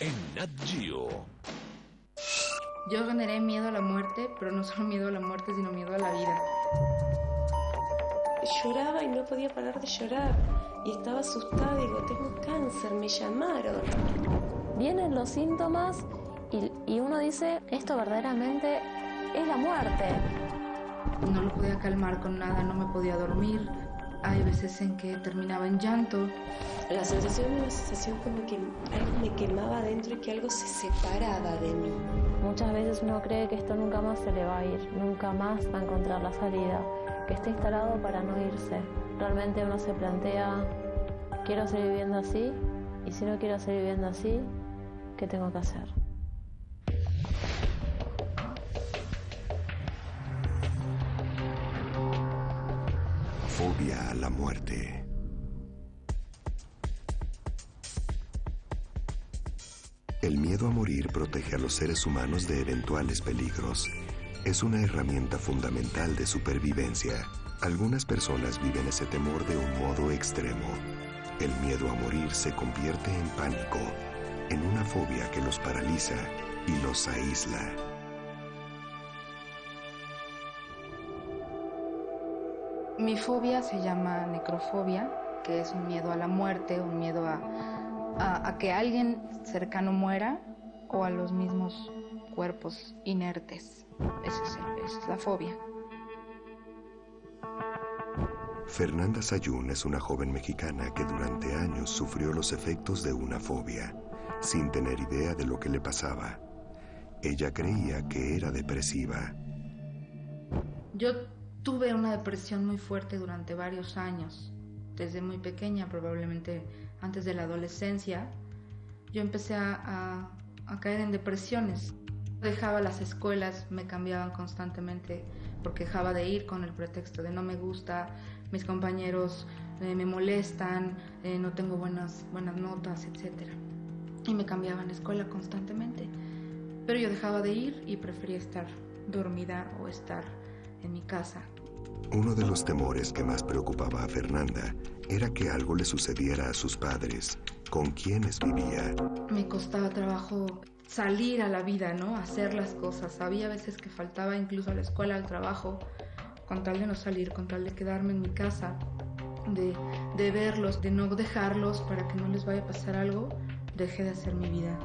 En Nat Geo. Yo generé miedo a la muerte, pero no solo miedo a la muerte, sino miedo a la vida. Lloraba y no podía parar de llorar. Y estaba asustada, digo, tengo cáncer, me llamaron. Vienen los síntomas y uno dice, esto verdaderamente es la muerte. No lo podía calmar con nada, no me podía dormir. Hay veces en que terminaba en llanto. La sensación era una sensación como que algo me quemaba adentro y que algo se separaba de mí. Muchas veces uno cree que esto nunca más se le va a ir, nunca más va a encontrar la salida, que está instalado para no irse. Realmente uno se plantea, quiero seguir viviendo así, y si no quiero seguir viviendo así, ¿qué tengo que hacer? Fobia a la muerte. El miedo a morir protege a los seres humanos de eventuales peligros. Es una herramienta fundamental de supervivencia. Algunas personas viven ese temor de un modo extremo. El miedo a morir se convierte en pánico, en una fobia que los paraliza y los aísla. Mi fobia se llama necrofobia, que es un miedo a la muerte, un miedo a que alguien cercano muera o a los mismos cuerpos inertes. Esa es la fobia. Fernanda Sayún es una joven mexicana que durante años sufrió los efectos de una fobia, sin tener idea de lo que le pasaba. Ella creía que era depresiva. Yo tuve una depresión muy fuerte durante varios años. Desde muy pequeña, probablemente antes de la adolescencia, yo empecé a caer en depresiones. Dejaba las escuelas, me cambiaban constantemente porque dejaba de ir con el pretexto de no me gusta, mis compañeros me molestan, no tengo buenas notas, etc. Y me cambiaban de escuela constantemente. Pero yo dejaba de ir y prefería estar dormida o estar en mi casa. Uno de los temores que más preocupaba a Fernanda era que algo le sucediera a sus padres, con quienes vivía. Me costaba trabajo salir a la vida, ¿no? Hacer las cosas. Había veces que faltaba incluso a la escuela, al trabajo, con tal de no salir, con tal de quedarme en mi casa, de verlos, de no dejarlos para que no les vaya a pasar algo. Dejé de hacer mi vida.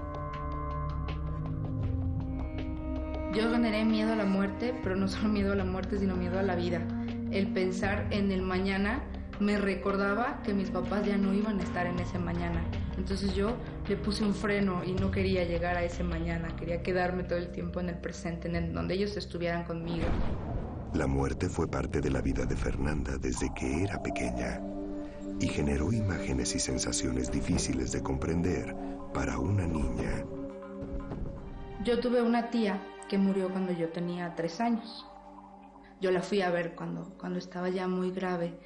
Yo generé miedo a la muerte, pero no solo miedo a la muerte, sino miedo a la vida. El pensar en el mañana me recordaba que mis papás ya no iban a estar en ese mañana. Entonces yo le puse un freno y no quería llegar a ese mañana. Quería quedarme todo el tiempo en el presente, en donde ellos estuvieran conmigo. La muerte fue parte de la vida de Fernanda desde que era pequeña y generó imágenes y sensaciones difíciles de comprender para una niña. Yo tuve una tía que murió cuando yo tenía 3 años. Yo la fui a ver cuando estaba ya muy grave.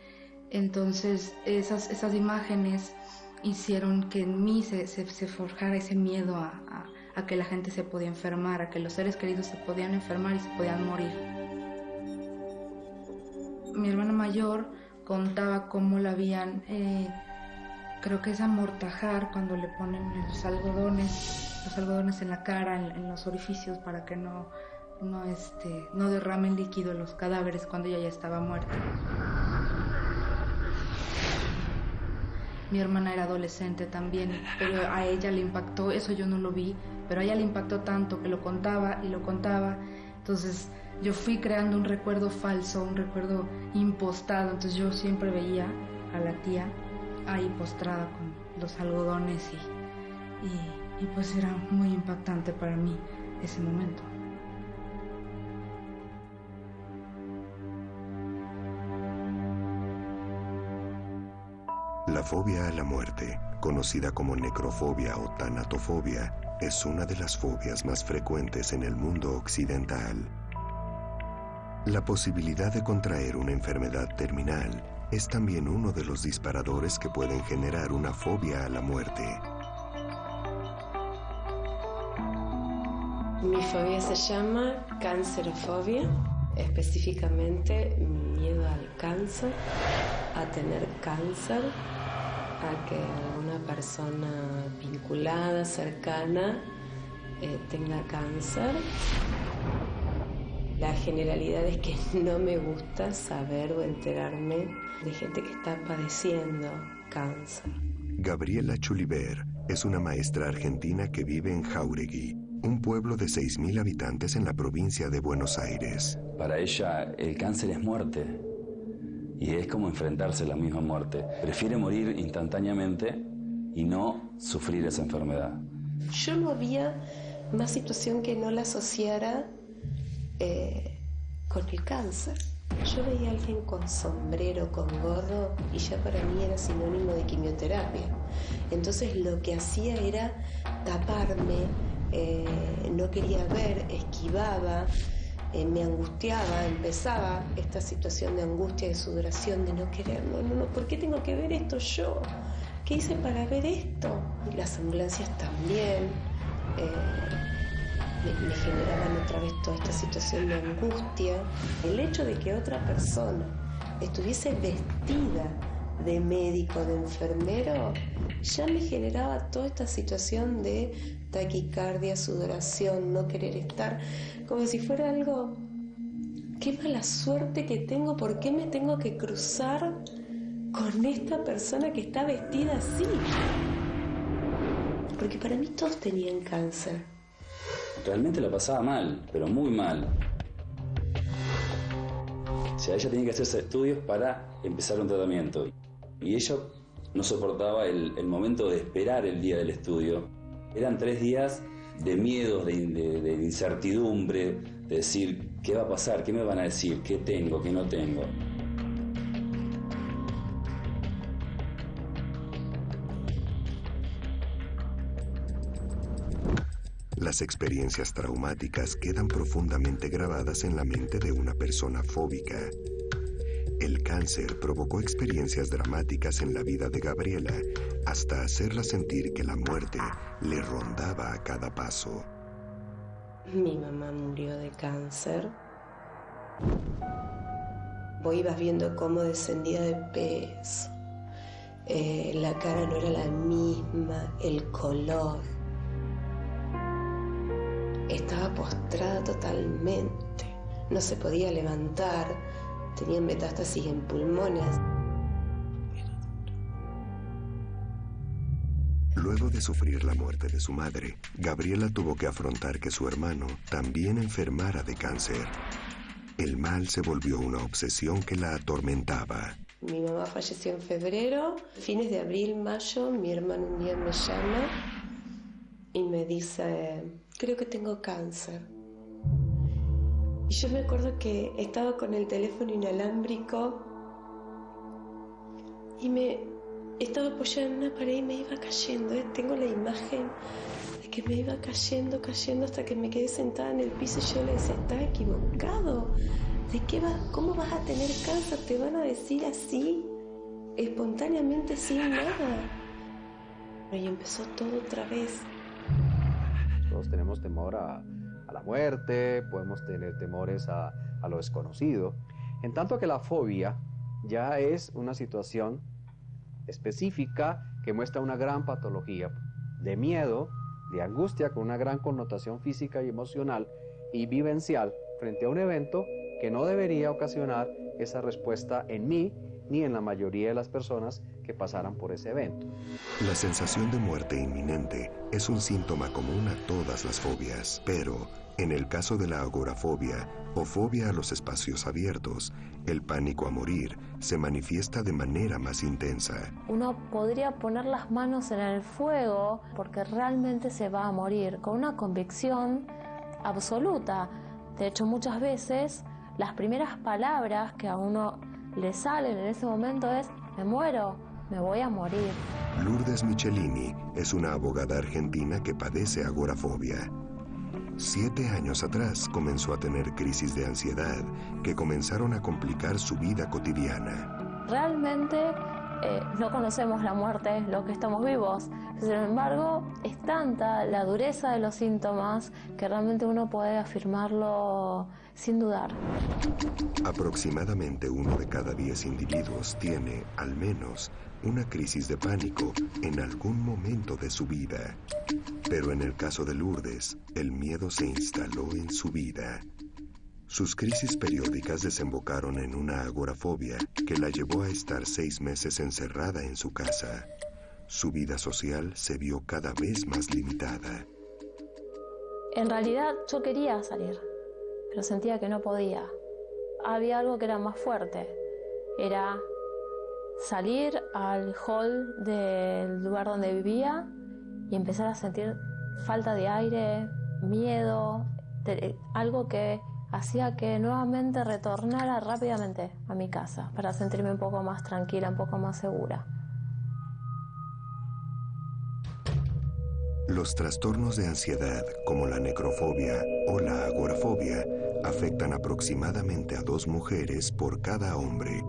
Entonces esas imágenes hicieron que en mí se forjara ese miedo a que la gente se podía enfermar, a que los seres queridos se podían enfermar y se podían morir. Mi hermana mayor contaba cómo la habían, creo que es amortajar cuando le ponen los algodones en la cara, en los orificios para que no derramen líquido los cadáveres cuando ella ya estaba muerta. Mi hermana era adolescente también, pero a ella le impactó, eso yo no lo vi, pero a ella le impactó tanto que lo contaba y lo contaba. Entonces yo fui creando un recuerdo falso, un recuerdo impostado. Entonces yo siempre veía a la tía ahí postrada con los algodones y pues era muy impactante para mí ese momento. La fobia a la muerte, conocida como necrofobia o tanatofobia, es una de las fobias más frecuentes en el mundo occidental. La posibilidad de contraer una enfermedad terminal es también uno de los disparadores que pueden generar una fobia a la muerte. Mi fobia se llama cancerofobia, específicamente miedo al cáncer, a tener cáncer, a que alguna persona vinculada, cercana, tenga cáncer. La generalidad es que no me gusta saber o enterarme de gente que está padeciendo cáncer. Gabriela Chuliver es una maestra argentina que vive en Jáuregui, un pueblo de 6.000 habitantes en la provincia de Buenos Aires. Para ella el cáncer es muerte y es como enfrentarse a la misma muerte. Prefiere morir instantáneamente y no sufrir esa enfermedad. Yo no había más situación que no la asociara con el cáncer. Yo veía a alguien con sombrero, con gorro, y ya para mí era sinónimo de quimioterapia. Entonces lo que hacía era taparme, no quería ver, esquivaba, me angustiaba, empezaba esta situación de angustia, de sudoración, de no querer, no, ¿por qué tengo que ver esto yo? ¿Qué hice para ver esto? Y las ambulancias también. Me generaban otra vez toda esta situación de angustia. El hecho de que otra persona estuviese vestida de médico, de enfermero, ya me generaba toda esta situación de taquicardia, sudoración, no querer estar, como si fuera algo, qué mala suerte que tengo, ¿por qué me tengo que cruzar con esta persona que está vestida así? Porque para mí todos tenían cáncer. Realmente la pasaba mal, pero muy mal. O sea, ella tenía que hacerse estudios para empezar un tratamiento. Y ella no soportaba el momento de esperar el día del estudio. Eran 3 días de miedos, de incertidumbre, de decir, ¿qué va a pasar? ¿Qué me van a decir? ¿Qué tengo? ¿Qué no tengo? Las experiencias traumáticas quedan profundamente grabadas en la mente de una persona fóbica. El cáncer provocó experiencias dramáticas en la vida de Gabriela, hasta hacerla sentir que la muerte le rondaba a cada paso. Mi mamá murió de cáncer. Vos ibas viendo cómo descendía de peso. La cara no era la misma, el color. Estaba postrada totalmente, no se podía levantar, tenía metástasis en pulmones. Luego de sufrir la muerte de su madre, Gabriela tuvo que afrontar que su hermano también enfermara de cáncer. El mal se volvió una obsesión que la atormentaba. Mi mamá falleció en febrero, fines de abril, mayo, mi hermano un día me llama y me dice, creo que tengo cáncer. Y yo me acuerdo que estaba con el teléfono inalámbrico y me estaba apoyada en una pared y me iba cayendo. Tengo la imagen de que me iba cayendo hasta que me quedé sentada en el piso y yo le decía, estás equivocado. ¿Cómo vas a tener cáncer? Te van a decir así, espontáneamente, sin nada. Y empezó todo otra vez. Todos tenemos temor a la muerte, podemos tener temores a lo desconocido, en tanto que la fobia ya es una situación específica que muestra una gran patología de miedo, de angustia, con una gran connotación física y emocional y vivencial frente a un evento que no debería ocasionar esa respuesta en mí ni en la mayoría de las personas que pasaran por ese evento. La sensación de muerte inminente es un síntoma común a todas las fobias, pero en el caso de la agorafobia o fobia a los espacios abiertos, el pánico a morir se manifiesta de manera más intensa. Uno podría poner las manos en el fuego porque realmente se va a morir, con una convicción absoluta. De hecho, muchas veces las primeras palabras que a uno le salen en ese momento es, me muero, me voy a morir. Lourdes Michelini es una abogada argentina que padece agorafobia. 7 años atrás comenzó a tener crisis de ansiedad que comenzaron a complicar su vida cotidiana. Realmente no conocemos la muerte, los que estamos vivos. Sin embargo, es tanta la dureza de los síntomas que realmente uno puede afirmarlo sin dudar. Aproximadamente 1 de cada 10 individuos tiene, al menos, una crisis de pánico en algún momento de su vida. Pero en el caso de Lourdes, el miedo se instaló en su vida. Sus crisis periódicas desembocaron en una agorafobia que la llevó a estar 6 meses encerrada en su casa. Su vida social se vio cada vez más limitada. En realidad yo quería salir, pero sentía que no podía. Había algo que era más fuerte. Era salir al hall del lugar donde vivía y empezar a sentir falta de aire, miedo, algo que hacía que nuevamente retornara rápidamente a mi casa para sentirme un poco más tranquila, un poco más segura. Los trastornos de ansiedad, como la necrofobia o la agorafobia, afectan aproximadamente a 2 mujeres por cada hombre.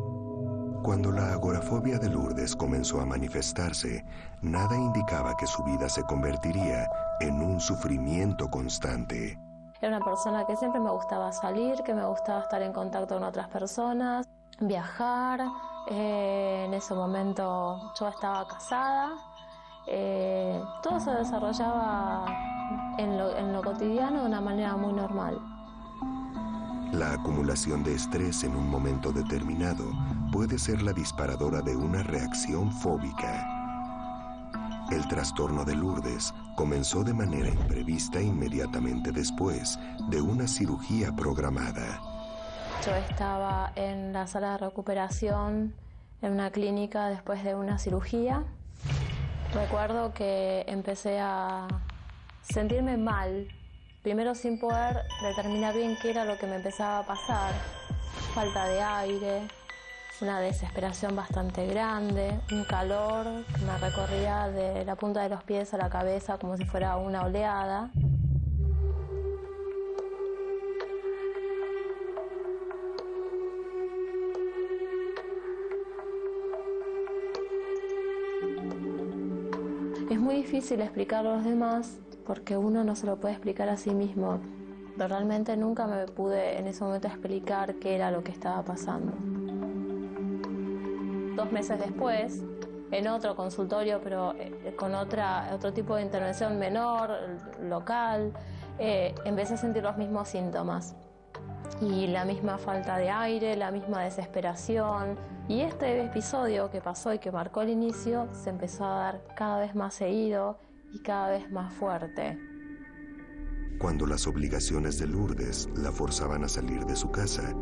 Cuando la agorafobia de Lourdes comenzó a manifestarse, nada indicaba que su vida se convertiría en un sufrimiento constante. Era una persona que siempre me gustaba salir, que me gustaba estar en contacto con otras personas, viajar. En ese momento yo estaba casada. Todo se desarrollaba en lo cotidiano de una manera muy normal. La acumulación de estrés en un momento determinado puede ser la disparadora de una reacción fóbica. El trastorno de Lourdes comenzó de manera imprevista inmediatamente después de una cirugía programada. Yo estaba en la sala de recuperación en una clínica después de una cirugía. Recuerdo que empecé a sentirme mal, primero sin poder determinar bien qué era lo que me empezaba a pasar. Falta de aire, una desesperación bastante grande, un calor que me recorría de la punta de los pies a la cabeza como si fuera una oleada. Es muy difícil explicarlo a los demás porque uno no se lo puede explicar a sí mismo. Pero realmente nunca me pude en ese momento explicar qué era lo que estaba pasando. 2 meses después, en otro consultorio, pero con otro tipo de intervención menor, local, empecé a sentir los mismos síntomas. Y la misma falta de aire, la misma desesperación. Y este episodio que pasó y que marcó el inicio se empezó a dar cada vez más seguido y cada vez más fuerte. Cuando las obligaciones de Lourdes la forzaban a salir de su casa,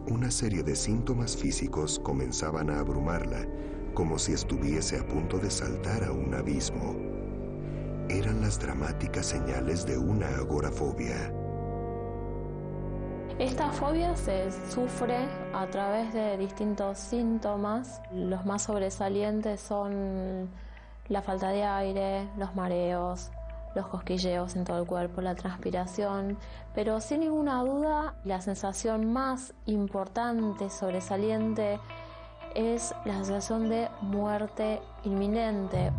una serie de síntomas físicos comenzaban a abrumarla, como si estuviese a punto de saltar a un abismo. Eran las dramáticas señales de una agorafobia. Esta fobia se sufre a través de distintos síntomas. Los más sobresalientes son la falta de aire, los mareos, los cosquilleos en todo el cuerpo, la transpiración, pero sin ninguna duda la sensación más importante, sobresaliente, es la sensación de muerte inminente.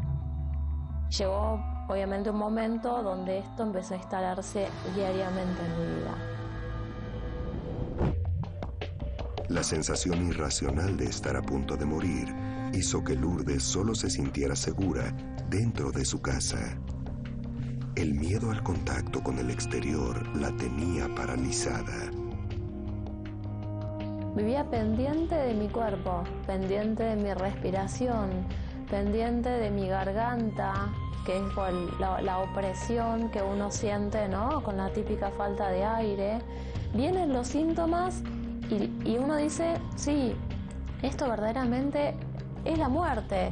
Llegó obviamente un momento donde esto empezó a instalarse diariamente en mi vida. La sensación irracional de estar a punto de morir hizo que Lourdes solo se sintiera segura dentro de su casa. El miedo al contacto con el exterior la tenía paralizada. Vivía pendiente de mi cuerpo, pendiente de mi respiración, pendiente de mi garganta, que es por la opresión que uno siente, ¿no? Con la típica falta de aire. Vienen los síntomas y uno dice, sí, esto verdaderamente es la muerte.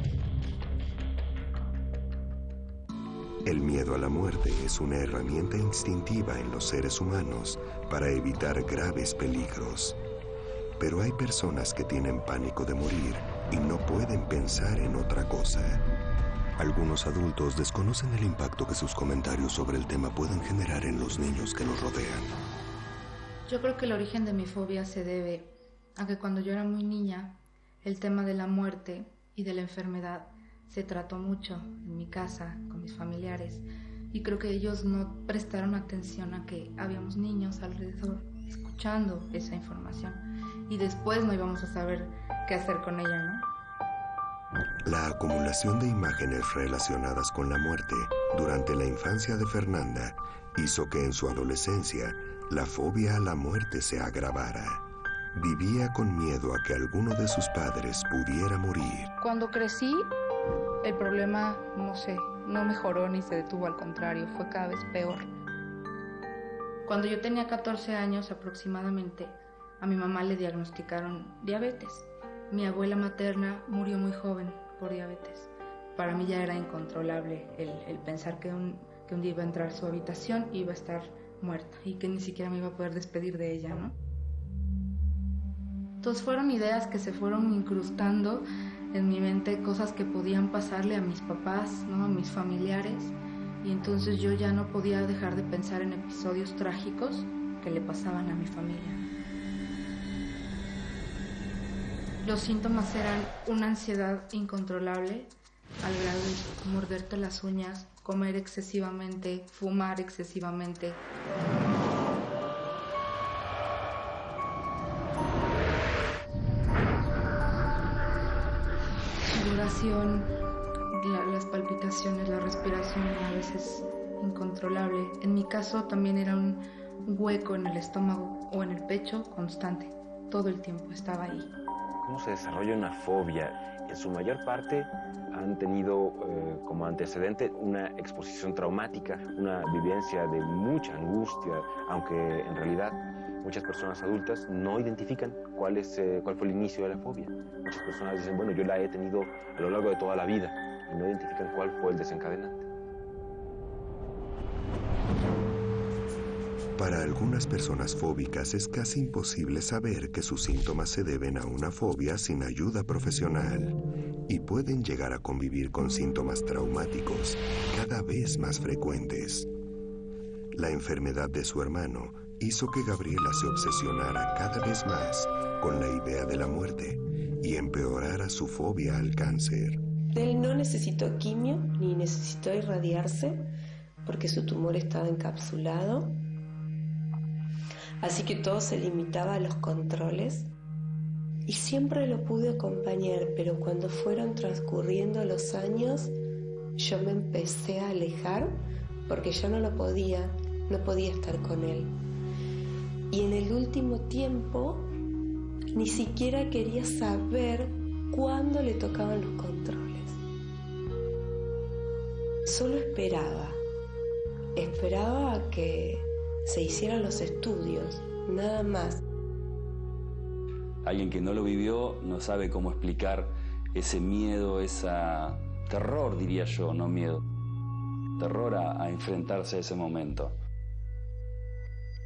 El miedo a la muerte es una herramienta instintiva en los seres humanos para evitar graves peligros. Pero hay personas que tienen pánico de morir y no pueden pensar en otra cosa. Algunos adultos desconocen el impacto que sus comentarios sobre el tema pueden generar en los niños que los rodean. Yo creo que el origen de mi fobia se debe a que cuando yo era muy niña, el tema de la muerte y de la enfermedad se trató mucho en mi casa, con mis familiares, y creo que ellos no prestaron atención a que habíamos niños alrededor escuchando esa información y después no íbamos a saber qué hacer con ella, ¿no? La acumulación de imágenes relacionadas con la muerte durante la infancia de Fernanda hizo que en su adolescencia la fobia a la muerte se agravara. Vivía con miedo a que alguno de sus padres pudiera morir. Cuando crecí, el problema, no mejoró ni se detuvo, al contrario, fue cada vez peor. Cuando yo tenía 14 años aproximadamente, a mi mamá le diagnosticaron diabetes. Mi abuela materna murió muy joven por diabetes. Para mí ya era incontrolable el pensar que un día iba a entrar a su habitación y iba a estar muerta y que ni siquiera me iba a poder despedir de ella, ¿no? Entonces fueron ideas que se fueron incrustando en mi mente, cosas que podían pasarle a mis papás, ¿no? A mis familiares, y entonces yo ya no podía dejar de pensar en episodios trágicos que le pasaban a mi familia. Los síntomas eran una ansiedad incontrolable, al grado de morderte las uñas, comer excesivamente, fumar excesivamente. Sudoración, las palpitaciones, la respiración a veces incontrolable. En mi caso también era un hueco en el estómago o en el pecho constante. Todo el tiempo estaba ahí. ¿Cómo se desarrolla una fobia? En su mayor parte han tenido como antecedente una exposición traumática, una vivencia de mucha angustia, aunque en realidad muchas personas adultas no identifican cuál fue el inicio de la fobia. Muchas personas dicen, bueno, yo la he tenido a lo largo de toda la vida, y no identifican cuál fue el desencadenante. Para algunas personas fóbicas es casi imposible saber que sus síntomas se deben a una fobia sin ayuda profesional y pueden llegar a convivir con síntomas traumáticos cada vez más frecuentes. La enfermedad de su hermano hizo que Gabriela se obsesionara cada vez más con la idea de la muerte y empeorara su fobia al cáncer. Él no necesitó quimio ni necesitó irradiarse porque su tumor estaba encapsulado. Así que todo se limitaba a los controles y siempre lo pude acompañar, pero cuando fueron transcurriendo los años yo me empecé a alejar porque ya no podía estar con él. Y en el último tiempo ni siquiera quería saber cuándo le tocaban los controles. Solo esperaba a que se hicieran los estudios, nada más. Alguien que no lo vivió no sabe cómo explicar ese miedo, ese terror, diría yo, no miedo. Terror a enfrentarse a ese momento.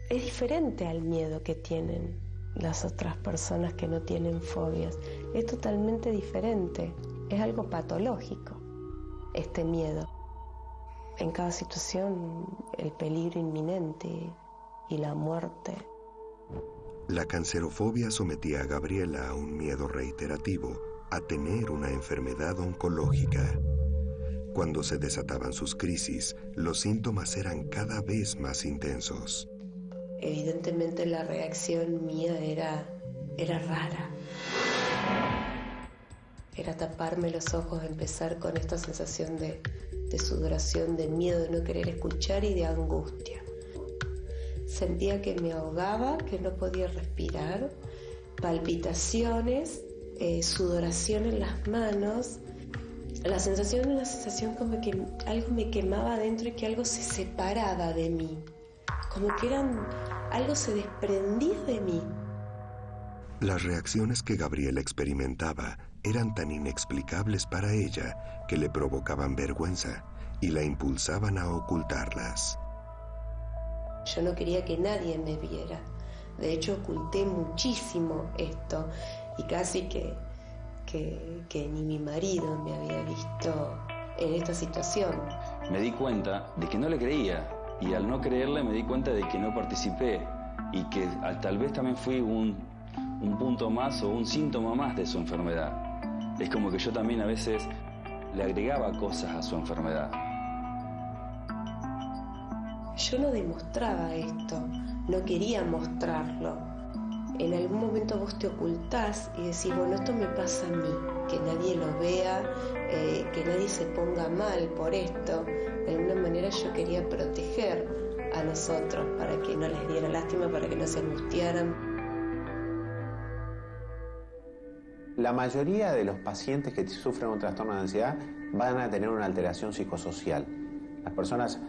Es diferente al miedo que tienen las otras personas que no tienen fobias. Es totalmente diferente. Es algo patológico, este miedo. En cada situación, el peligro inminente y la muerte. La cancerofobia sometía a Gabriela a un miedo reiterativo a tener una enfermedad oncológica. Cuando se desataban sus crisis, los síntomas eran cada vez más intensos. Evidentemente la reacción mía era rara. Era taparme los ojos, empezar con esta sensación de sudoración, de miedo, de no querer escuchar y de angustia. Sentía que me ahogaba, que no podía respirar, palpitaciones, sudoración en las manos. La sensación era una sensación como que algo me quemaba adentro y que algo se separaba de mí. Como que algo se desprendía de mí. Las reacciones que Gabriela experimentaba eran tan inexplicables para ella que le provocaban vergüenza y la impulsaban a ocultarlas. Yo no quería que nadie me viera. De hecho, oculté muchísimo esto y casi que ni mi marido me había visto en esta situación. Me di cuenta de que no le creía y al no creerle me di cuenta de que no participé y que tal vez también fui un punto más o un síntoma más de su enfermedad. Es como que yo también a veces le agregaba cosas a su enfermedad. Yo no demostraba esto, no quería mostrarlo. En algún momento vos te ocultás y decís, bueno, esto me pasa a mí, que nadie lo vea, que nadie se ponga mal por esto. De alguna manera yo quería proteger a los otros para que no les diera lástima, para que no se angustiaran. La mayoría de los pacientes que sufren un trastorno de ansiedad van a tener una alteración psicosocial. Las personas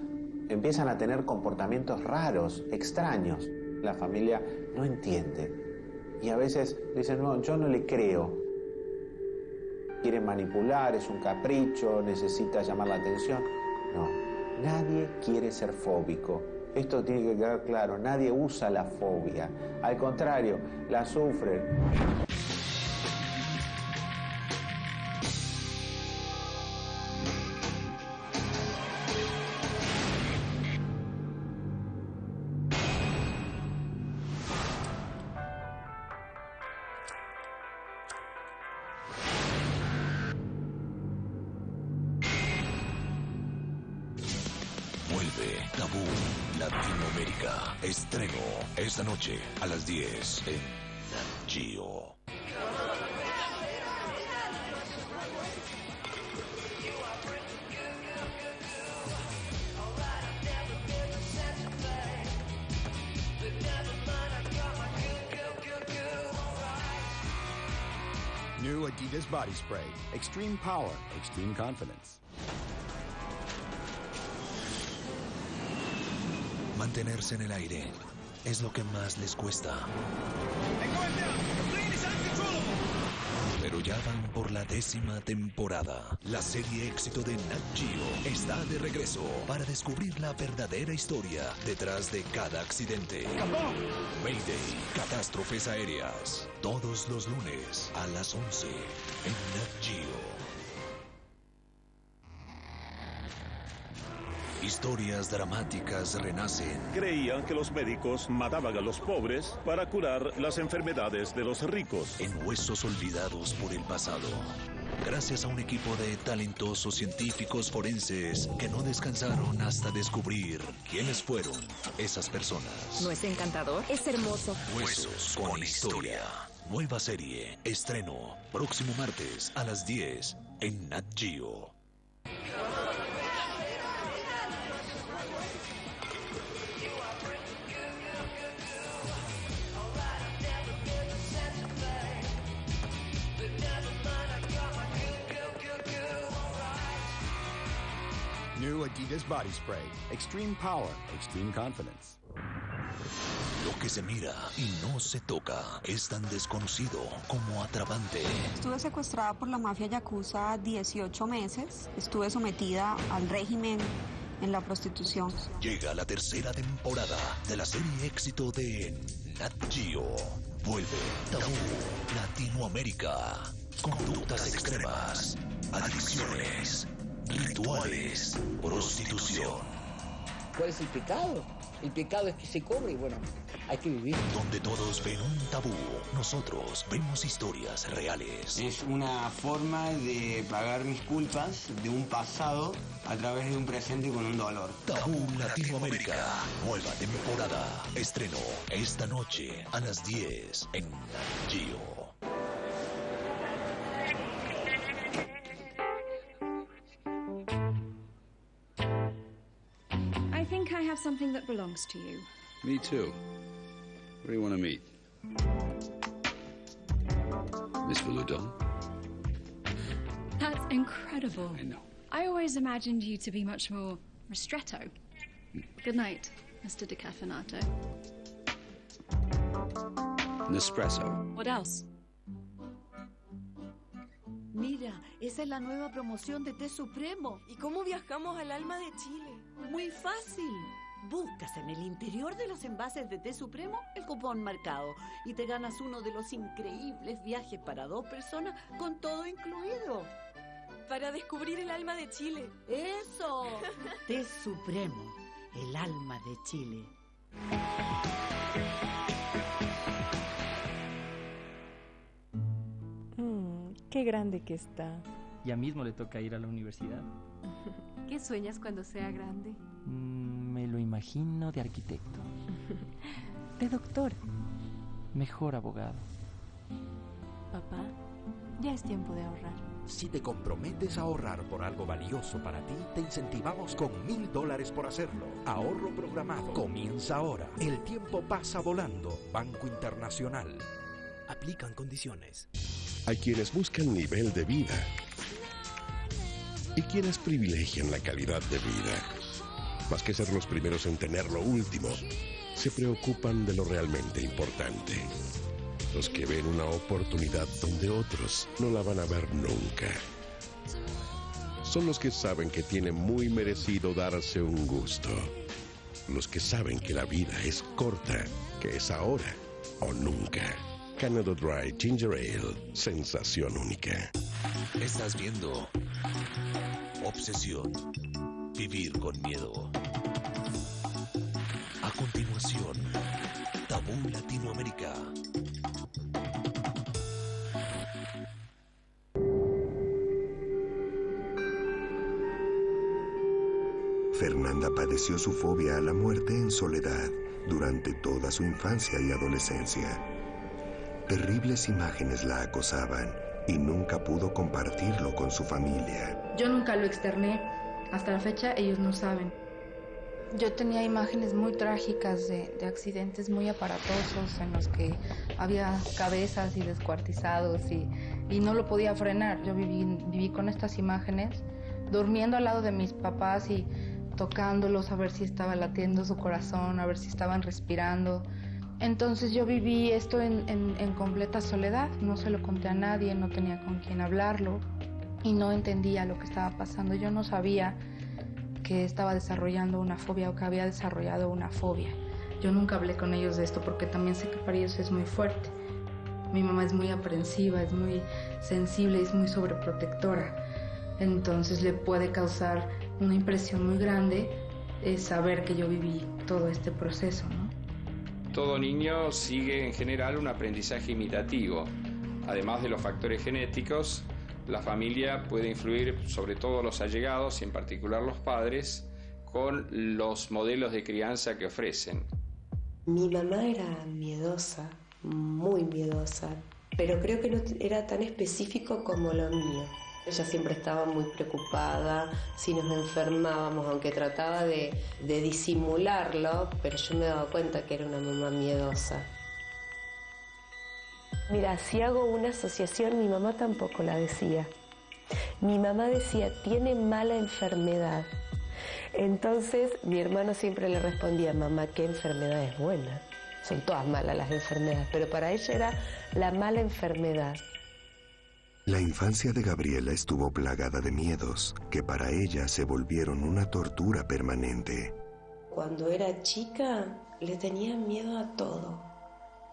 empiezan a tener comportamientos raros, extraños. La familia no entiende. Y a veces dicen, no, yo no le creo. Quieren manipular, es un capricho, necesita llamar la atención. No, nadie quiere ser fóbico. Esto tiene que quedar claro, nadie usa la fobia. Al contrario, la sufren. Tabú Latinoamérica. Estreno esta noche a las 10 en Nat Geo. New Adidas Body Spray. Extreme power, extreme confidence. Mantenerse en el aire es lo que más les cuesta. Pero ya van por la 10ª temporada. La serie éxito de Nat Geo está de regreso para descubrir la verdadera historia detrás de cada accidente. Mayday, catástrofes aéreas. Todos los lunes a las 11 en Nat Geo. Historias dramáticas renacen. Creían que los médicos mataban a los pobres para curar las enfermedades de los ricos. En huesos olvidados por el pasado. Gracias a un equipo de talentosos científicos forenses que no descansaron hasta descubrir quiénes fueron esas personas. ¿No es encantador? Es hermoso. Huesos con historia. Nueva serie. Estreno. Próximo martes a las 10 en Nat Geo. New Adidas Body Spray. Extreme power, extreme confidence. Lo que se mira y no se toca es tan desconocido como atrapante. Estuve secuestrada por la mafia yakuza 18 meses. Estuve sometida al régimen en la prostitución. Llega la 3ª temporada de la serie éxito de Nat Geo. Vuelve Tabú Latinoamérica. Conductas extremas, adicciones, rituales, prostitución. ¿Cuál es el pecado? El pecado es que se cobre y bueno, hay que vivir. Donde todos ven un tabú, nosotros vemos historias reales. Es una forma de pagar mis culpas de un pasado a través de un presente con un dolor. Tabú Latinoamérica, nueva temporada. Estreno esta noche a las 10 en Nat Geo. I think I have something that belongs to you. Me too. Where do you want to meet? Miss Veludo? That's incredible. I know. I always imagined you to be much more ristretto. Good night, Mr. DeCafenato. Nespresso. What else? Mira, esa es la nueva promoción de Té Supremo. ¿Y cómo viajamos al alma de Chile? Muy fácil. Buscas en el interior de los envases de Té Supremo el cupón marcado y te ganas uno de los increíbles viajes para 2 personas con todo incluido. Para descubrir el alma de Chile. ¡Eso! Té Supremo, el alma de Chile. Qué grande que está. Ya mismo le toca ir a la universidad. ¿Qué sueñas cuando sea grande? Me lo imagino de arquitecto. De doctor. Mejor abogado. Papá, ya es tiempo de ahorrar. Si te comprometes a ahorrar por algo valioso para ti, te incentivamos con $1000 por hacerlo. Ahorro programado. Comienza ahora. El tiempo pasa volando. Banco Internacional. Aplican condiciones. Hay quienes buscan nivel de vida y quienes privilegian la calidad de vida. Más que ser los primeros en tener lo último, se preocupan de lo realmente importante. Los que ven una oportunidad donde otros no la van a ver nunca. Son los que saben que tienen muy merecido darse un gusto. Los que saben que la vida es corta, que es ahora o nunca. Canada Dry Ginger Ale, sensación única. Estás viendo Obsesión, vivir con miedo. A continuación, Tabú Latinoamérica. Fernanda padeció su fobia a la muerte en soledad durante toda su infancia y adolescencia. Terribles imágenes la acosaban y nunca pudo compartirlo con su familia. Yo nunca lo externé. Hasta la fecha ellos no saben. Yo tenía imágenes muy trágicas de accidentes muy aparatosos en los que había cabezas y descuartizados y no lo podía frenar. Yo viví con estas imágenes, durmiendo al lado de mis papás y tocándolos a ver si estaba latiendo su corazón, a ver si estaban respirando. Entonces yo viví esto en completa soledad, no se lo conté a nadie, no tenía con quién hablarlo y no entendía lo que estaba pasando. Yo no sabía que estaba desarrollando una fobia o que había desarrollado una fobia. Yo nunca hablé con ellos de esto porque también sé que para ellos es muy fuerte. Mi mamá es muy aprensiva, es muy sensible, es muy sobreprotectora. Entonces le puede causar una impresión muy grande saber que yo viví todo este proceso, ¿no? Todo niño sigue en general un aprendizaje imitativo. Además de los factores genéticos, la familia puede influir sobre todo los allegados y en particular los padres con los modelos de crianza que ofrecen. Mi mamá era miedosa, muy miedosa, pero creo que no era tan específico como lo mío. Ella siempre estaba muy preocupada si nos enfermábamos, aunque trataba de disimularlo, pero yo me daba cuenta que era una mamá miedosa. Mira, si hago una asociación, mi mamá tampoco la decía. Mi mamá decía, tiene mala enfermedad. Entonces mi hermano siempre le respondía, mamá, ¿qué enfermedad es buena? Son todas malas las enfermedades, pero para ella era la mala enfermedad. La infancia de Gabriela estuvo plagada de miedos que para ella se volvieron una tortura permanente. Cuando era chica le tenía miedo a todo.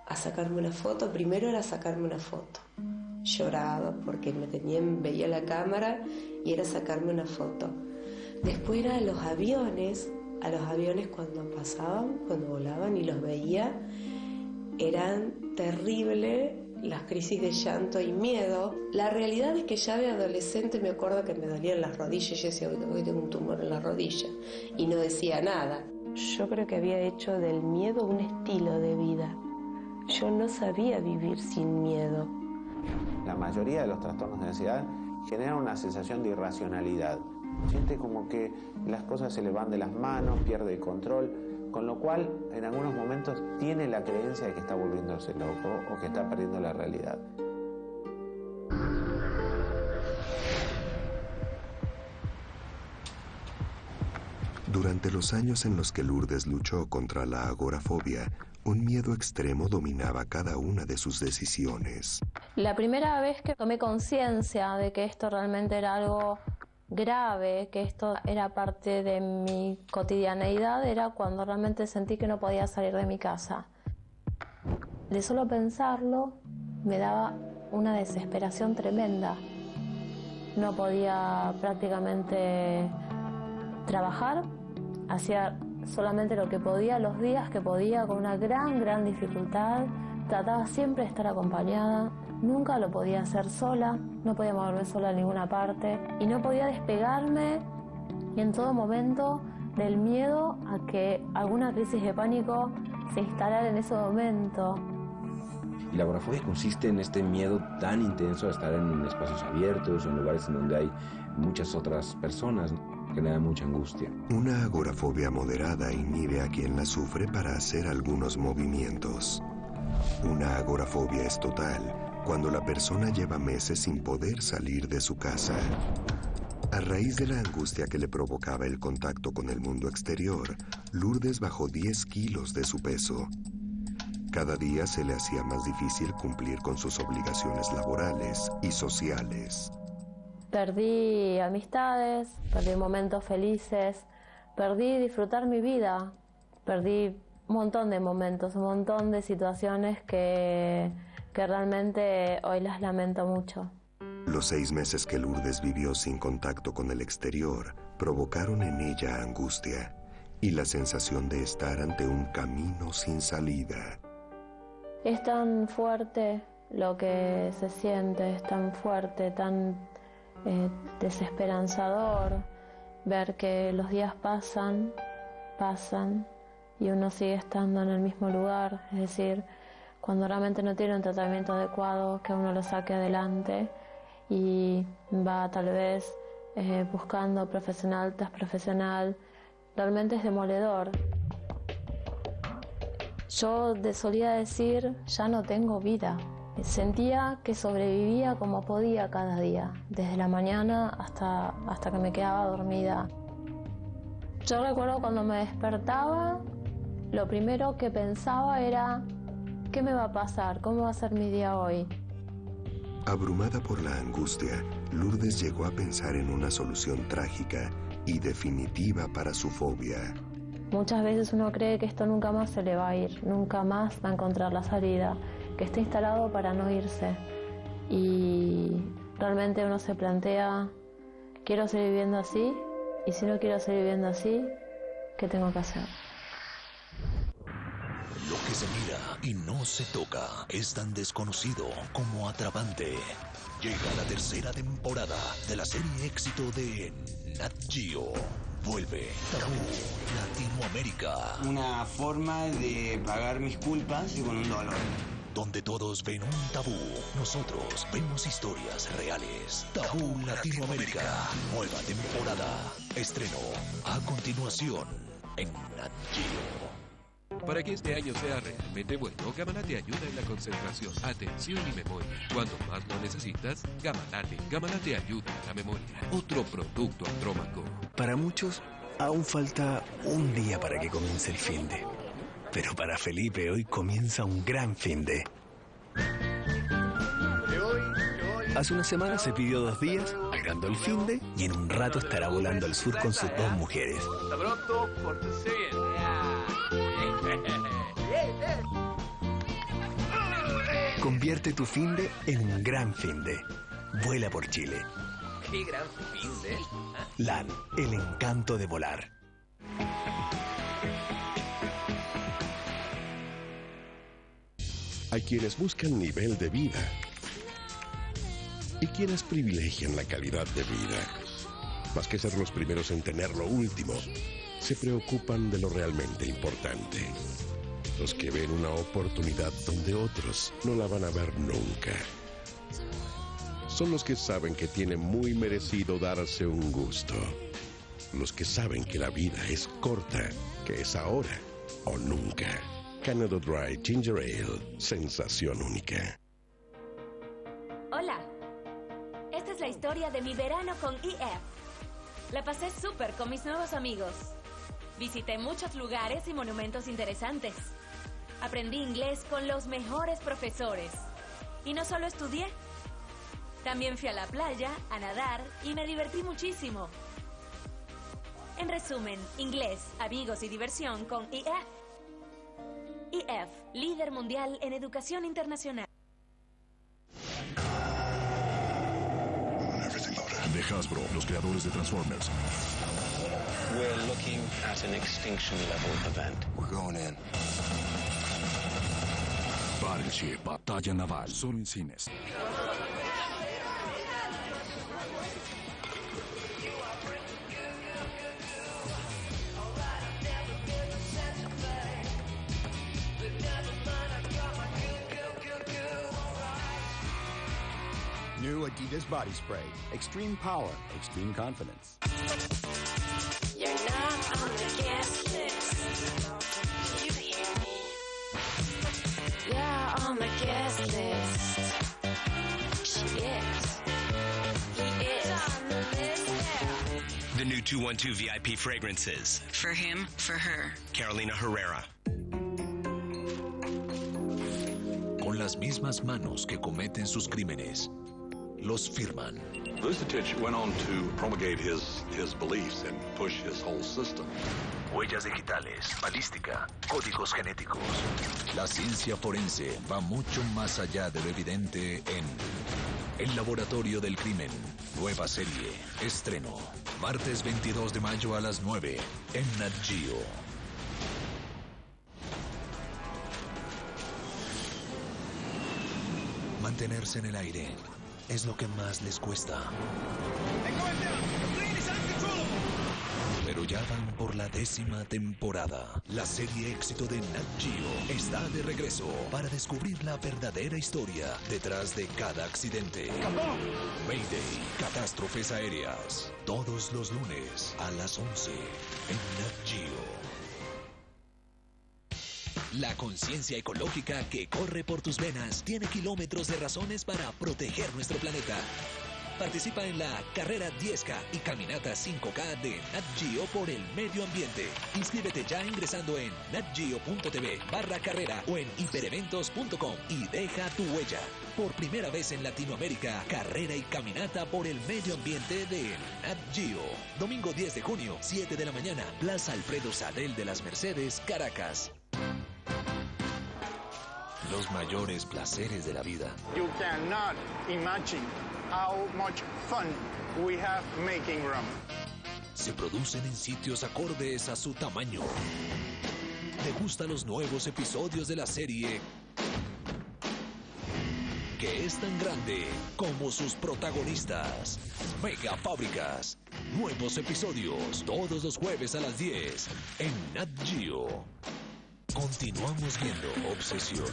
A sacarme una foto, primero era sacarme una foto. Lloraba porque veía la cámara y era sacarme una foto. Después era a los aviones cuando pasaban, cuando volaban y los veía, eran terribles las crisis de llanto y miedo. La realidad es que ya de adolescente me acuerdo que me dolían las rodillas. Yo decía, hoy tengo un tumor en la rodilla y no decía nada. Yo creo que había hecho del miedo un estilo de vida. Yo no sabía vivir sin miedo. La mayoría de los trastornos de ansiedad generan una sensación de irracionalidad. Siente como que las cosas se le van de las manos, pierde el control, con lo cual en algunos momentos tiene la creencia de que está volviéndose loco o que está perdiendo la realidad. Durante los años en los que Lourdes luchó contra la agorafobia, un miedo extremo dominaba cada una de sus decisiones. La primera vez que tomé conciencia de que esto realmente era algo grave, que esto era parte de mi cotidianeidad, era cuando realmente sentí que no podía salir de mi casa. De solo pensarlo me daba una desesperación tremenda. No podía prácticamente trabajar, hacía solamente lo que podía, los días que podía, con una gran dificultad. Trataba siempre de estar acompañada. Nunca lo podía hacer sola, no podía moverme sola a ninguna parte y no podía despegarme en todo momento del miedo a que alguna crisis de pánico se instalara en ese momento. Y la agorafobia consiste en este miedo tan intenso a estar en espacios abiertos, en lugares en donde hay muchas otras personas, que le da mucha angustia. Una agorafobia moderada inhibe a quien la sufre para hacer algunos movimientos. Una agorafobia es total cuando la persona lleva meses sin poder salir de su casa. A raíz de la angustia que le provocaba el contacto con el mundo exterior, Lourdes bajó 10 kilos de su peso. Cada día se le hacía más difícil cumplir con sus obligaciones laborales y sociales. Perdí amistades, perdí momentos felices, perdí disfrutar mi vida, perdí un montón de momentos, un montón de situaciones que realmente hoy las lamento mucho. Los 6 meses que Lourdes vivió sin contacto con el exterior provocaron en ella angustia y la sensación de estar ante un camino sin salida. Es tan fuerte lo que se siente, es tan fuerte, tan desesperanzador ver que los días pasan y uno sigue estando en el mismo lugar, es decir, cuando realmente no tiene un tratamiento adecuado que uno lo saque adelante y va tal vez buscando profesional tras profesional, realmente es demoledor. Yo solía decir, ya no tengo vida. Sentía que sobrevivía como podía cada día, desde la mañana hasta que me quedaba dormida. Yo recuerdo cuando me despertaba, lo primero que pensaba era, ¿qué me va a pasar? ¿Cómo va a ser mi día hoy? Abrumada por la angustia, Lourdes llegó a pensar en una solución trágica y definitiva para su fobia. Muchas veces uno cree que esto nunca más se le va a ir, nunca más va a encontrar la salida, que está instalado para no irse. Y realmente uno se plantea, ¿quiero seguir viviendo así? Y si no quiero seguir viviendo así, ¿qué tengo que hacer? Lo que se mira y no se toca es tan desconocido como atrapante. Llega la tercera temporada de la serie éxito de Nat Geo. Vuelve Tabú Latinoamérica. Una forma de pagar mis culpas con $1. Donde todos ven un tabú, nosotros vemos historias reales. Tabú Latinoamérica. Nueva temporada. Estreno a continuación en Nat Geo. Para que este año sea realmente bueno, Gamalate ayuda en la concentración, atención y memoria. Cuando más lo necesitas, Gamalate. Gamalate ayuda a la memoria. Otro producto Andrómaco. Para muchos, aún falta un día para que comience el finde. Pero para Felipe hoy comienza un gran finde. Hace una semana se pidió 2 días, pagando el finde, y en un rato estará volando al sur con sus 2 mujeres. Hasta pronto, pórtense bien. Convierte tu finde en un gran finde. Vuela por Chile. ¡Qué gran finde! LAN, el encanto de volar. Hay quienes buscan nivel de vida y quienes privilegian la calidad de vida. Más que ser los primeros en tener lo último, se preocupan de lo realmente importante. Los que ven una oportunidad donde otros no la van a ver nunca. Son los que saben que tiene muy merecido darse un gusto. Los que saben que la vida es corta, que es ahora o nunca. Canada Dry Ginger Ale, sensación única. Hola, esta es la historia de mi verano con EF. La pasé súper con mis nuevos amigos. Visité muchos lugares y monumentos interesantes. Aprendí inglés con los mejores profesores. Y no solo estudié, también fui a la playa, a nadar y me divertí muchísimo. En resumen, inglés, amigos y diversión con EF. EF, líder mundial en educación internacional. De Hasbro, los creadores de Transformers. We're looking at an extinction level event. We're going in. Archie, Batalla Naval, solo en cines. New Adidas Body Spray. Extreme power, extreme confidence. You're not on the guest list. Do you hear me? Yeah, on the guest list. She is. He is on the list. Yeah. The new 212 VIP fragrances. For him, for her. Carolina Herrera. Con las mismas manos que cometen sus crímenes, los firman. Vucetich went on to promulgate his beliefs and push his whole system. Huellas digitales, balística, códigos genéticos. La ciencia forense va mucho más allá de lo evidente en El Laboratorio del Crimen. Nueva serie. Estreno. Martes 22 de mayo a las 9 en Nat Geo. Mantenerse en el aire es lo que más les cuesta. Pero ya van por la 10ª temporada. La serie éxito de Nat Geo está de regreso para descubrir la verdadera historia detrás de cada accidente. Mayday, catástrofes aéreas. Todos los lunes a las 11 en Nat Geo. La conciencia ecológica que corre por tus venas tiene kilómetros de razones para proteger nuestro planeta. Participa en la carrera 10K y caminata 5K de Nat Geo por el medio ambiente. Inscríbete ya ingresando en natgeo.tv/carrera o en hipereventos.com y deja tu huella. Por primera vez en Latinoamérica, carrera y caminata por el medio ambiente de Nat Geo. Domingo 10 de junio, 7 de la mañana, Plaza Alfredo Sadel de las Mercedes, Caracas. Los mayores placeres de la vida. You cannot imagine how much fun we have making rum. Se producen en sitios acordes a su tamaño. Degusta los nuevos episodios de la serie que es tan grande como sus protagonistas. Mega Fábricas. Nuevos episodios todos los jueves a las 10 en Nat Geo. Continuamos viendo Obsesión.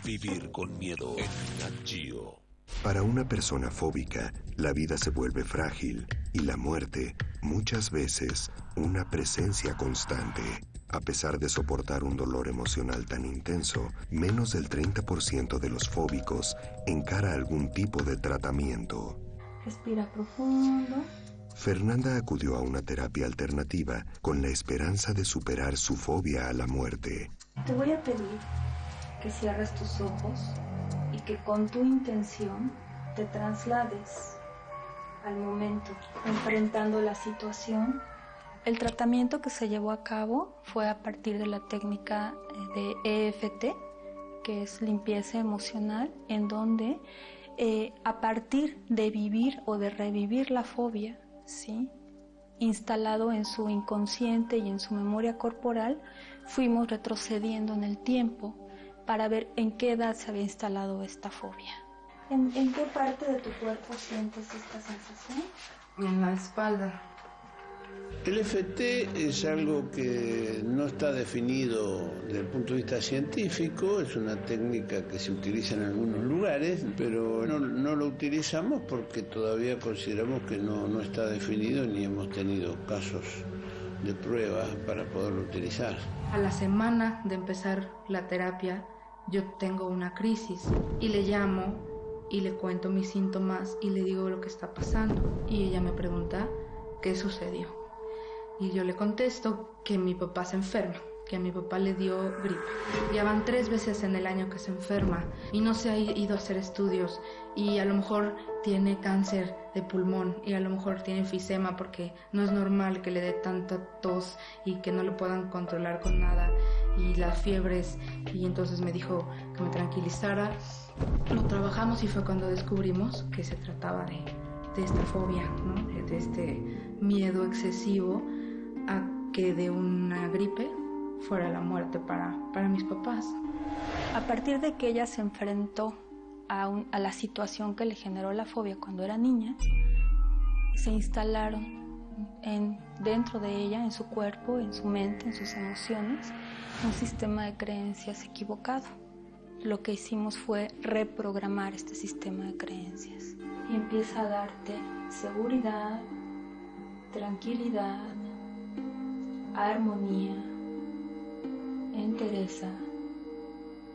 Vivir con miedo en Nat Geo. Para una persona fóbica, la vida se vuelve frágil y la muerte, muchas veces, una presencia constante. A pesar de soportar un dolor emocional tan intenso, menos del 30% de los fóbicos encara algún tipo de tratamiento. Respira profundo. Fernanda acudió a una terapia alternativa con la esperanza de superar su fobia a la muerte. Te voy a pedir que cierres tus ojos y que con tu intención te traslades al momento, enfrentando la situación. El tratamiento que se llevó a cabo fue a partir de la técnica de EFT, que es limpieza emocional, en donde a partir de vivir o de revivir la fobia, ¿sí?, instalado en su inconsciente y en su memoria corporal, fuimos retrocediendo en el tiempo para ver en qué edad se había instalado esta fobia. ¿En qué parte de tu cuerpo sientes esta sensación? En la espalda. El EFT es algo que no está definido desde el punto de vista científico, es una técnica que se utiliza en algunos lugares, pero no lo utilizamos porque todavía consideramos que no está definido ni hemos tenido casos de prueba para poderlo utilizar. A la semana de empezar la terapia, yo tengo una crisis y le llamo y le cuento mis síntomas y le digo lo que está pasando. Y ella me pregunta qué sucedió. Y yo le contesto que mi papá se enferma, que a mi papá le dio gripe. Ya van 3 veces en el año que se enferma y no se ha ido a hacer estudios y a lo mejor tiene cáncer de pulmón y a lo mejor tiene enfisema porque no es normal que le dé tanta tos y que no lo puedan controlar con nada y las fiebres. Y entonces me dijo que me tranquilizara. Lo trabajamos y fue cuando descubrimos que se trataba de esta fobia, ¿no? De este miedo excesivo a que de una gripe fuera la muerte para mis papás. A partir de que ella se enfrentó a la situación que le generó la fobia cuando era niña, se instalaron dentro de ella, en su cuerpo, en su mente, en sus emociones, un sistema de creencias equivocado. Lo que hicimos fue reprogramar este sistema de creencias. Y empieza a darte seguridad, tranquilidad, armonía, entereza,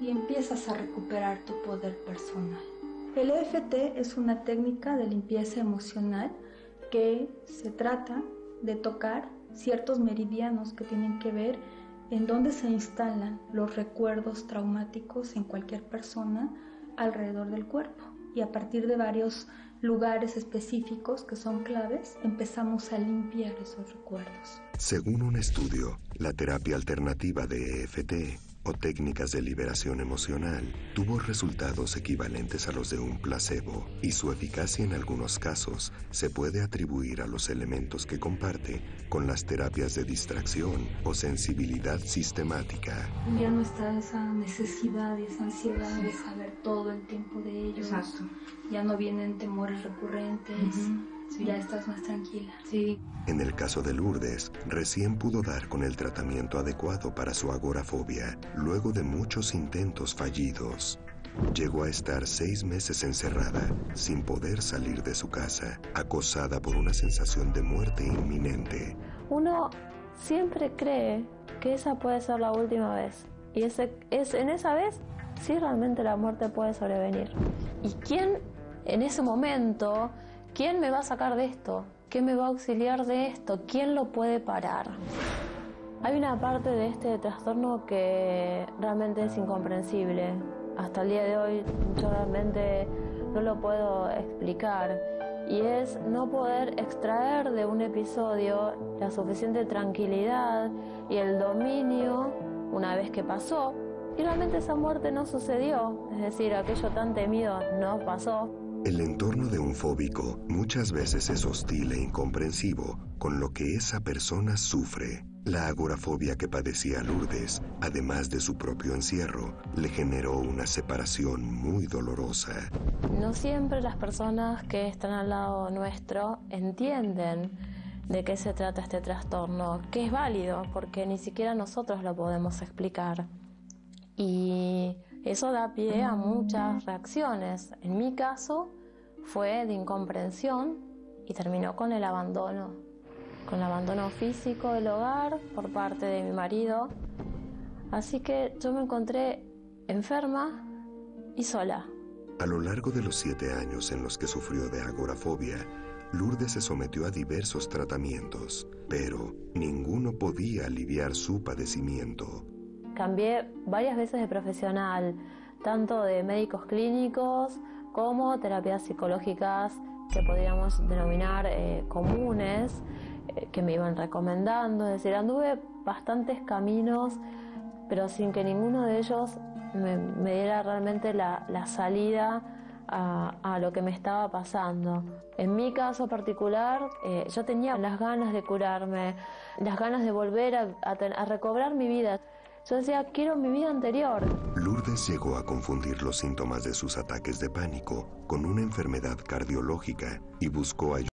y empiezas a recuperar tu poder personal. El EFT es una técnica de limpieza emocional que se trata de tocar ciertos meridianos que tienen que ver en dónde se instalan los recuerdos traumáticos en cualquier persona alrededor del cuerpo. Y a partir de varios lugares específicos que son claves, empezamos a limpiar esos recuerdos. Según un estudio, la terapia alternativa de EFT o técnicas de liberación emocional tuvo resultados equivalentes a los de un placebo, y su eficacia en algunos casos se puede atribuir a los elementos que comparte con las terapias de distracción o sensibilidad sistemática. Ya no está esa necesidad y esa ansiedad de saber todo el tiempo de ellos. Exacto. Ya no vienen temores recurrentes. Sí. Ya estás más tranquila. Sí. En el caso de Lourdes, recién pudo dar con el tratamiento adecuado para su agorafobia, luego de muchos intentos fallidos. Llegó a estar 6 meses encerrada, sin poder salir de su casa, acosada por una sensación de muerte inminente. Uno siempre cree que esa puede ser la última vez. Y en esa vez, sí, realmente la muerte puede sobrevenir. ¿Y quién en ese momento... ¿Quién me va a sacar de esto? ¿Quién me va a auxiliar de esto? ¿Quién lo puede parar? Hay una parte de este trastorno que realmente es incomprensible. Hasta el día de hoy yo realmente no lo puedo explicar. Y es no poder extraer de un episodio la suficiente tranquilidad y el dominio una vez que pasó. Y realmente esa muerte no sucedió. Es decir, aquello tan temido no pasó. El entorno de un fóbico muchas veces es hostil e incomprensivo con lo que esa persona sufre. La agorafobia que padecía Lourdes, además de su propio encierro, le generó una separación muy dolorosa. No siempre las personas que están al lado nuestro entienden de qué se trata este trastorno, que es válido, porque ni siquiera nosotros lo podemos explicar. Y eso da pie a muchas reacciones. En mi caso fue de incomprensión y terminó con el abandono físico del hogar por parte de mi marido. Así que yo me encontré enferma y sola. A lo largo de los 7 años en los que sufrió de agorafobia, Lourdes se sometió a diversos tratamientos, pero ninguno podía aliviar su padecimiento. Cambié varias veces de profesional, tanto de médicos clínicos como terapias psicológicas que podríamos denominar comunes, que me iban recomendando. Es decir, anduve bastantes caminos, pero sin que ninguno de ellos me diera realmente la salida a lo que me estaba pasando. En mi caso particular, yo tenía las ganas de curarme, las ganas de volver a recobrar mi vida. Yo decía, quiero mi vida anterior. Lourdes llegó a confundir los síntomas de sus ataques de pánico con una enfermedad cardiológica y buscó ayuda.